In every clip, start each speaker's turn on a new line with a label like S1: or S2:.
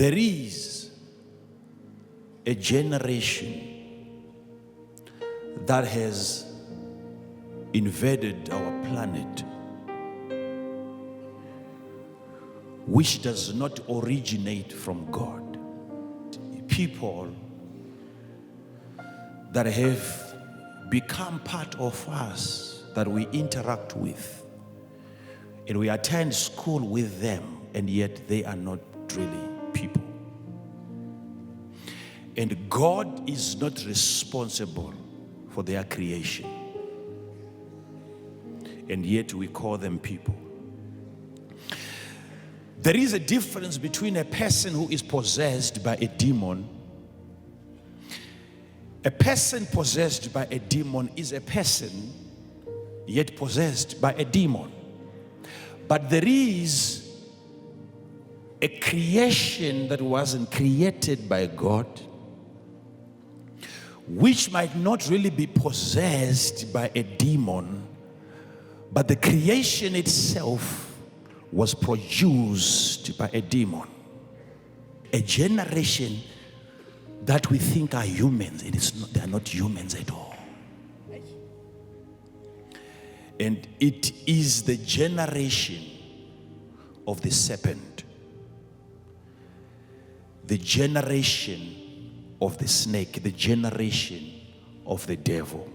S1: There is a generation that has invaded our planet, which does not originate from God. People that have become part of us, that we interact with, and we attend school with them, and yet they are not really people. And God is not responsible for their creation, and yet we call them people. There is a difference between a person who is possessed by a demon. A person possessed by a demon is a person yet possessed by a demon. But there is a creation that wasn't created by God, which might not really be possessed by a demon, but the creation itself was produced by a demon. A generation that we think are humans, and they are not humans at all. And it is the generation of the serpent, the generation of the snake, the generation of the devil.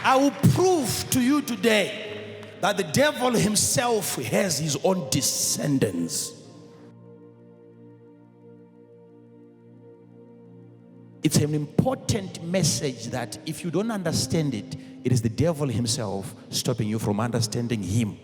S1: I will prove to you today that the devil himself has his own descendants. It's an important message that if you don't understand it, it is the devil himself stopping you from understanding him.